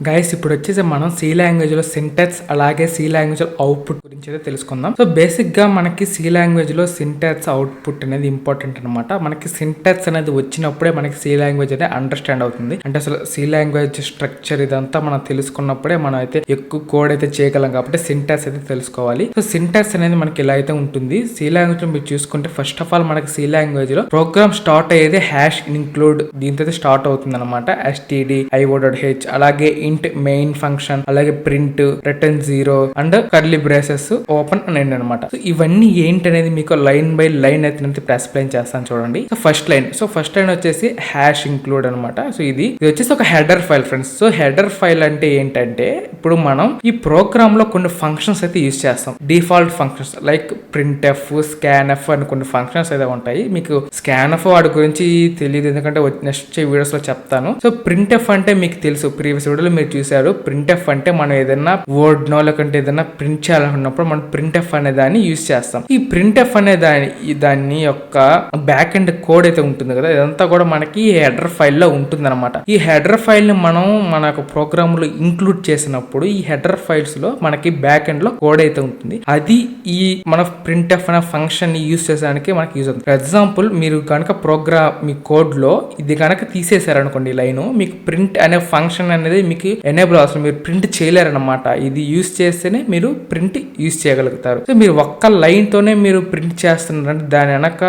Guys ఇప్పుడు వచ్చేసి మనం సి లాంగ్వేజ్ లో సింటాక్స్ అలాగే సి లాంగ్వేజ్ లో అవుట్పుట్ గురించి అయితే తెలుసుకుందాం. సో బేసిక్ గా మనకి సి లాంగ్వేజ్ లో సింటాక్స్ అవుట్పుట్ అనేది ఇంపార్టెంట్ అనమాట. మనకి సింటాక్స్ అనేది వచ్చినప్పుడే మనకి సి లాంగ్వేజ్ అనేది అండర్స్టాండ్ అవుతుంది. అంటే అసలు సి లాంగ్వేజ్ స్ట్రక్చర్ ఇదంతా మనం తెలుసుకున్నప్పుడే మనం అయితే ఎక్కువ కోడ్ అయితే చేయగలం కాబట్టి సింటాక్స్ అయితే తెలుసుకోవాలి. సో సింటాక్స్ అనేది మనకి ఇలా అయితే ఉంటుంది. సి లాంగ్వేజ్ లో మీరు చూసుకుంటే ఫస్ట్ ఆఫ్ ఆల్ మనకి సి లాంగ్వేజ్ లో ప్రోగ్రామ్ స్టార్ట్ అయ్యేది హ్యాష్ ఇంక్లూడ్ దీంతో అయితే స్టార్ట్ అవుతుంది అనమాట. std io.h అలాగే ఇంట్ మెయిన్ ఫంక్షన్ అలాగే print return 0 and curly braces open and end అనమాట. సో ఇవన్నీ ఏంటి అనేది మీకు లైన్ బై లైన్ అయితే ఎక్స్ప్లెయిన్ చేస్తాను చూడండి. సో ఫస్ట్ లైన్ వచ్చేసి హ్యాష్ ఇంక్లూడ్ అనమాట. సో ఇది వచ్చేసి ఒక header file friends. So header file అంటే ఏంటంటే ఇప్పుడు మనం ఈ ప్రోగ్రామ్ లో కొన్ని ఫంక్షన్స్ అయితే యూజ్ చేస్తాం. Default functions like print F scan F అని కొన్ని ఫంక్షన్స్ అయితే ఉంటాయి. మీకు స్కాన్ ఎఫ్ వాడి గురించి తెలియదు ఎందుకంటే నెక్స్ట్ వీడియోస్ లో చెప్తాను. సో ప్రింట్ ఎఫ్ అంటే మీకు తెలుసు, ప్రీవియస్ వీడియోలో మీరు చూసారు. ప్రింట్ ఎఫ్ అంటే మనం ఏదైనా వర్డ్ నో లేకంటే ఏదైనా ప్రింట్ చేయాలనుకున్నప్పుడు మనం ప్రింట్ ఎఫ్ అనే దాన్ని యూజ్ చేస్తాం. ఈ ప్రింట్ ఎఫ్ అనే దాన్ని యొక్క బ్యాక్ ఎండ్ కోడ్ అయితే ఉంటుంది కదా, ఇదంతా కూడా మనకి హెడర్ ఫైల్ లో ఉంటుంది అనమాట. ఈ హెడర్ ఫైల్ ని మనం మన ప్రోగ్రామ్ లో ఇంక్లూడ్ చేసినప్పుడు ఈ హెడర్ ఫైల్స్ లో మనకి బ్యాక్ ఎండ్ లో కోడ్ అయితే ఉంటుంది. అది ఈ మన ప్రింట్ ఎఫ్ అనే ఫంక్షన్ ని యూజ్ చేసడానికి మనకి యూజ్ అవుతుంది. ఫర్ ఎగ్జాంపుల్ మీరు కనుక ప్రోగ్రామ్ మీ కోడ్ లో ఇది కనుక తీసేసారనుకోండి లైన్, మీకు ప్రింట్ అనే ఫంక్షన్ అనేది మీకు ఎనేబుల్ అవసరం, మీరు ప్రింట్ చేయలేరన్నమాట. ఇది యూజ్ చేస్తేనే మీరు ప్రింట్ యూజ్ చేయగలుగుతారు. సో మీరు ఒక్క లైన్ తోనే మీరు ప్రింట్ చేస్తున్నారంటే దాని వెనక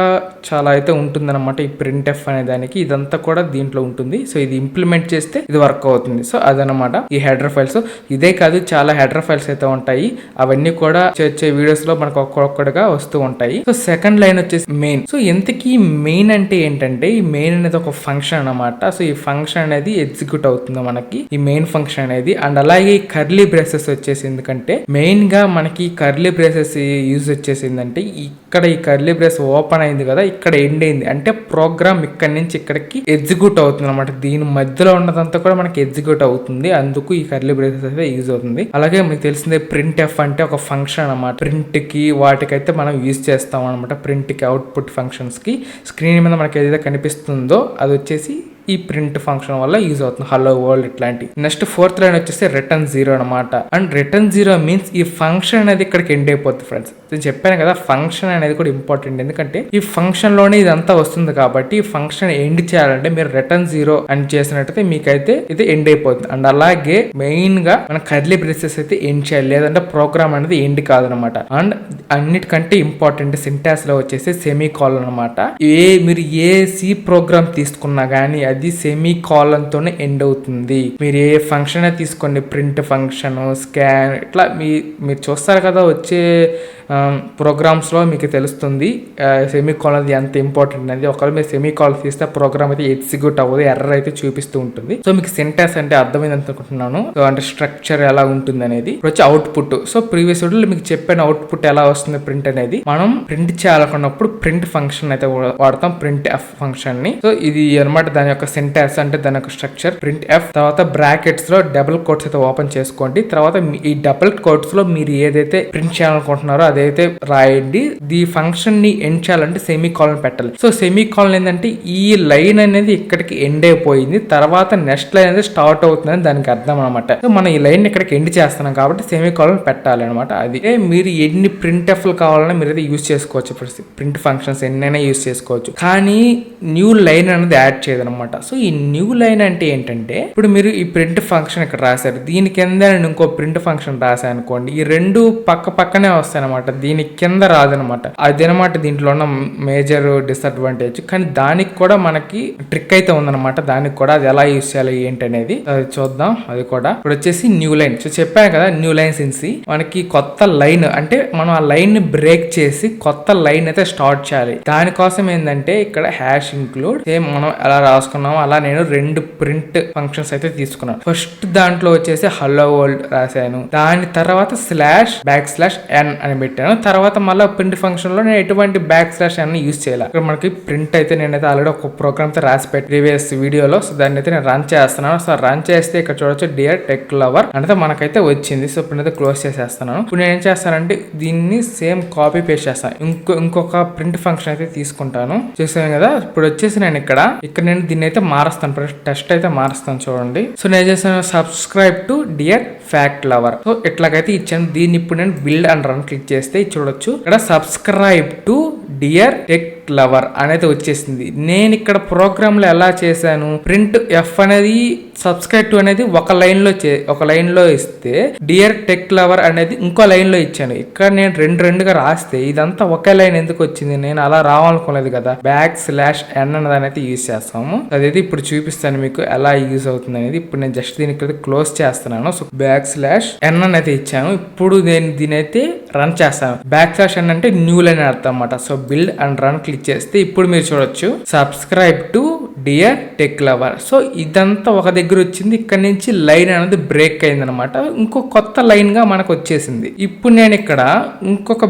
చాలా అయితే ఉంటుందన్నమాట. ఈ ప్రింట్ ఎఫ్ అనే దానికి ఇదంతా కూడా దీంట్లో ఉంటుంది. సో ఇది ఇంప్లిమెంట్ చేస్తే ఇది వర్క్ అవుతుంది. సో అదనమాట ఈ హెడర్ ఫైల్స్. ఇదే కాదు చాలా హెడర్ ఫైల్స్ అయితే ఉంటాయి. అవన్నీ కూడా వచ్చే వీడియోస్ లో మనకు ఒక్కొక్కటిగా వస్తూ ఉంటాయి. సో సెకండ్ లైన్ వచ్చేసి మెయిన్. సో ఎంతకీ మెయిన్ అంటే ఏంటంటే ఈ మెయిన్ అనేది ఒక ఫంక్షన్ అన్నమాట. సో ఈ ఫంక్షన్ అనేది ఎగ్జిక్యూట్ అవుతుంది మనకి ఈ మెయిన్ ఫంక్షన్ అనేది. అండ్ అలాగే కర్లీ బ్రేసెస్ వచ్చేసి ఎందుకంటే మెయిన్ గా మనకి కర్లీ బ్రేసెస్ యూజ్ వచ్చేసిందంటే ఇక్కడ ఈ కర్లీ బ్రేస్ ఓపెన్ అయింది కదా, ఇక్కడ ఎండ్ అయింది అంటే ప్రోగ్రామ్ ఇక్కడ నుంచి ఇక్కడికి ఎగ్జిక్యూట్ అవుతుంది అనమాట. దీని మధ్యలో ఉన్నదంతా కూడా మనకి ఎగ్జిక్యూట్ అవుతుంది. అందుకు ఈ కర్లీ బ్రేసెస్ అయితే యూజ్ అవుతుంది. అలాగే మీకు తెలిసిందే ప్రింట్ ఎఫ్ అంటే ఒక ఫంక్షన్ అనమాట. ప్రింట్ కి వాటికైతే మనం యూజ్ చేస్తాం అనమాట. ప్రింట్ కి అవుట్పుట్ ఫంక్షన్స్ కి స్క్రీన్ మీద మనకి ఏదైతే కనిపిస్తుందో అది వచ్చేసి ఈ ప్రింట్ ఫంక్షన్ వల్ల యూజ్ అవుతుంది. హలో వరల్డ్ ఇట్లాంటి. నెక్స్ట్ ఫోర్త్ లైన్ వచ్చేసి రిటర్న్ 0 అనమాట. అండ్ రిటర్న్ 0 మీన్స్ ఈ ఫంక్షన్ అనేది ఇక్కడికి ఎండ్ అయిపోతుంది ఫ్రెండ్స్. నేను చెప్పాను కదా ఫంక్షన్ అనేది కూడా ఇంపార్టెంట్, ఎందుకంటే ఈ ఫంక్షన్ లోనే ఇదంతా వస్తుంది కాబట్టి ఈ ఫంక్షన్ ఎండ్ చేయాలంటే మీరు రిటర్న్ 0 అని చేసినట్టయితే మీకైతే ఇది ఎండ్ అయిపోతుంది. అండ్ అలాగే మెయిన్ గా మన కర్లీ బ్రేసెస్ అయితే ఎండ్ చేయాలి, లేదంటే ప్రోగ్రామ్ అనేది ఎండ్ కాదనమాట. అండ్ అన్నిటికంటే ఇంపార్టెంట్ సింటాక్స్ లో వచ్చేసి సెమీ కాలన్ అనమాట. మీరు ఏ సి ప్రోగ్రామ్ తీసుకున్నా గానీ అది సెమీ కాలన్ తోనే ఎండ్ అవుతుంది. మీరు ఏ ఫంక్షన్ తీసుకోండి, ప్రింట్ ఫంక్షన్ స్కాన్ ఇట్లా మీరు చూస్తారు కదా వచ్చే ప్రోగ్రామ్స్ లో మీకు తెలుస్తుంది సెమీ కాలన్ ఎంత ఇంపార్టెంట్ అనేది. ఒకవేళ మీరు సెమీ కాలన్ తీస్తే ప్రోగ్రామ్ అయితే ఎగ్జిక్యూట్ అవ్వదు, ఎర్రర్ అయితే చూపిస్తూ ఉంటుంది. సో మీకు సింటాక్స్ అంటే అర్థమైంది అనుకుంటున్నాను. సో అంటే స్ట్రక్చర్ ఎలా ఉంటుంది అనేది. ఇప్పుడు వచ్చి అవుట్పుట్. సో ప్రీవియస్ వీడియోలో మీకు చెప్పిన అవుట్పుట్ ఎలా వస్తుంది ప్రింట్ అనేది. మనం ప్రింట్ చేయాలనుకున్నప్పుడు ప్రింట్ ఫంక్షన్ అయితే వాడతాం, ప్రింట్ ఎఫ్ ఫంక్షన్ ని. సో ఇది అనమాట దాని యొక్క సింటాక్స్ అంటే దాని యొక్క స్ట్రక్చర్. ప్రింట్ ఎఫ్ తర్వాత బ్రాకెట్స్ లో డబుల్ కోట్స్ అయితే ఓపెన్ చేసుకోండి. తర్వాత ఈ డబుల్ కోట్స్ లో మీరు ఏదైతే ప్రింట్ చేయాలనుకుంటున్నారో అదైతే రాయండి. ఈ ఫంక్షన్ ని ఎండ్ చేయాలంటే సెమీ కాలన్ పెట్టాలి. సో సెమీ కాలన్ ఏంటంటే ఈ లైన్ అనేది ఇక్కడికి ఎండ్ అయిపోయింది, తర్వాత నెక్స్ట్ లైన్ అనేది స్టార్ట్ అవుతుందని దానికి అర్థం అనమాట. సో మనం ఈ లైన్ ఇక్కడికి ఎండ్ చేస్తున్నాం కాబట్టి సెమీ కాలన్ పెట్టాలి అనమాట. అది మీరు ఎన్ని ప్రింట్ ఎఫ్లు కావాలన్నా మీరు అయితే యూజ్ చేసుకోవచ్చు. ప్రింట్ ఫంక్షన్స్ ఎన్నైనా యూజ్ చేసుకోవచ్చు, కానీ న్యూ లైన్ అనేది యాడ్ చేయదు అనమాట. సో ఈ న్యూ లైన్ అంటే ఏంటంటే ఇప్పుడు మీరు ఈ ప్రింట్ ఫంక్షన్ ఇక్కడ రాశారు, దీని కింద ఇంకో ప్రింట్ ఫంక్షన్ రాశాను అనుకోండి, ఈ రెండు పక్క పక్కనే వస్తాయి అనమాట, దీని కింద రాదనమాట. అదనమాట దీంట్లో ఉన్న మేజర్ డిసడ్వాంటేజ్. కానీ దానికి కూడా మనకి ట్రిక్ అయితే ఉందన్నమాట. దానికి కూడా అది ఎలా యూజ్ చేయాలి ఏంటి అనేది అది చూద్దాం. అది కూడా ఇప్పుడు వచ్చేసి న్యూ లైన్. సో చెప్పాను కదా న్యూ లైన్ సిన్స్ మనకి కొత్త లైన్ అంటే మనం ఆ లైన్ ని బ్రేక్ చేసి కొత్త లైన్ అయితే స్టార్ట్ చేయాలి. దానికోసం ఏంటంటే ఇక్కడ హ్యాష్ ఇంక్లూడ్ సేమ్ మనం ఎలా రాసుకున్నామో అలా నేను రెండు ప్రింట్ ఫంక్షన్స్ అయితే తీసుకున్నాను. ఫస్ట్ దాంట్లో వచ్చేసి హలో వరల్డ్ రాశాను, దాని తర్వాత //n అని పెట్టాను. తర్వాత మళ్ళీ ప్రింట్ ఫంక్షన్ ఫంక్షన్ లో నేను ఎటువంటి బ్యాక్ స్లాష్ అన్ని యూజ్ చేయాలి. ఇక్కడ మనకి ప్రింట్ అయితే నేనైతే ఆల్రెడీ ఒక ప్రోగ్రామ్ తో రాసి పెట్టి ప్రీవియస్ వీడియోలో, సో దాన్ని అయితే నేను రన్ చేస్తున్నాను. సో రన్ చేస్తే ఇక్కడ చూడొచ్చు డియర్ టెక్ లవర్ అంటే మనకైతే వచ్చింది. సో ఇప్పుడు అయితే క్లోజ్ చేసేస్తున్నాను. ఇప్పుడు నేను ఏం చేస్తానంటే దీన్ని సేమ్ కాపీ పేస్ట్ చేస్తాను. ఇంకొక ప్రింట్ ఫంక్షన్ అయితే తీసుకుంటాను. చూసాను కదా, ఇప్పుడు వచ్చేసి నేను ఇక్కడ నేను దీన్ని అయితే మారుస్తాను, టెస్ట్ అయితే మారుస్తాను చూడండి. సో నేను చేస్తాను subscribe to dear fact lover. So ఇట్లాగైతే ఇచ్చాను. దీన్ని ఇప్పుడు నేను బిల్డ్ అండ్ రన్ క్లిక్ చేస్తే చూడొచ్చు ఇక్కడ subscribe to dear tech lover అనేది వచ్చేసింది. నేను ఇక్కడ ప్రోగ్రామ్ లో ఎలా చేశాను, ప్రింట్ ఎఫ్ అనేది సబ్స్క్రైబ్ టు అనేది ఒక లైన్ లో ఇస్తే డియర్ టెక్ లవర్ అనేది ఇంకో లైన్ లో ఇచ్చాను. ఇక్కడ నేను రెండుగా రాస్తే ఇదంతా ఒకే లైన్ ఎందుకు వచ్చింది, నేను అలా రావాలనుకోలేదు కదా. /n అనేది యూజ్ చేస్తాము. అదైతే ఇప్పుడు చూపిస్తాను మీకు ఎలా యూజ్ అవుతుంది అనేది. ఇప్పుడు నేను జస్ట్ దీన్ని ఇక్కడ క్లోజ్ చేస్తున్నాను. సో /n అనేది ఇచ్చాను. ఇప్పుడు నేను దీని అయితే రన్ చేస్తాను. /n అంటే న్యూ లైన్ అర్థం అన్నమాట. So build and run click చేస్తే ఇప్పుడు మీరు చూడొచ్చు subscribe to dear tech lover. So ఇదంతా ఒక దగ్గర వచ్చింది. ఇక్కడ నుంచి లైన్ అనేది బ్రేక్ అయింది అనమాట. ఇంకో కొత్త లైన్ గా మనకు వచ్చేసింది. ఇప్పుడు నేను ఇక్కడ ఇంకొక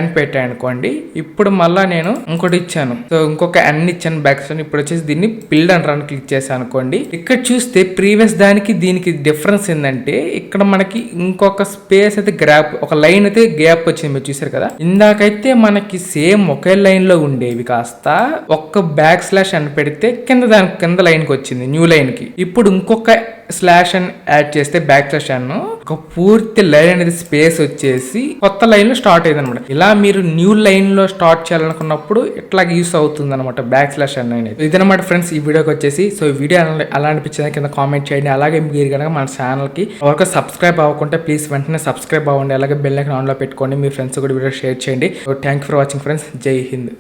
/n పెట్టాను అనుకోండి. ఇప్పుడు మళ్ళా నేను ఇంకోటి ఇచ్చాను. సో ఇంకొక n ఇచ్చాను /n. ఇప్పుడు వచ్చేసి దీన్ని బిల్డ్ అండ్ రన్ క్లిక్ చేశాను అనుకోండి. ఇక్కడ చూస్తే ప్రీవియస్ దానికి దీనికి డిఫరెన్స్ ఏంటంటే ఇక్కడ మనకి ఇంకొక స్పేస్ అయితే ఒక లైన్ అయితే గ్యాప్ వచ్చింది. మీరు చూసారు కదా, ఇందాకైతే మనకి సేమ్ ఒకే లైన్ లో ఉండేవి కాస్త ఒక్క /n పెడితే కింద లైన్ కి వచ్చింది, న్యూ లైన్ కి. ఇప్పుడు ఇంకొక /n యాడ్ చేస్తే /n ఒక పూర్తి లైన్ అనేది స్పేస్ వచ్చేసి కొత్త లైన్ లో స్టార్ట్ అయింది అనమాట. ఇలా మీరు న్యూ లైన్ లో స్టార్ట్ చేయాలనుకున్నప్పుడు ఇట్లా యూస్ అవుతుంది అనమాట /n అనేది. ఇదనమాట ఫ్రెండ్స్ ఈ వీడియోకి వచ్చేసి. సో ఈ వీడియో అలా అనిపించింది కింద కామెంట్ చేయండి. అలాగే మీరు కనుక మన ఛానల్ కి ఎవరికి సబ్స్క్రైబ్ అవ్వకుంటే ప్లీజ్ వెంటనే సబ్స్క్రైబ్ అవ్వండి. అలాగే బెల్ ఐకాన్ ఆన్ లో పెట్టుకోండి. మీ ఫ్రెండ్స్ కూడా వీడియో షేర్ చేయండి. Thank you for watching friends. జై హింద్.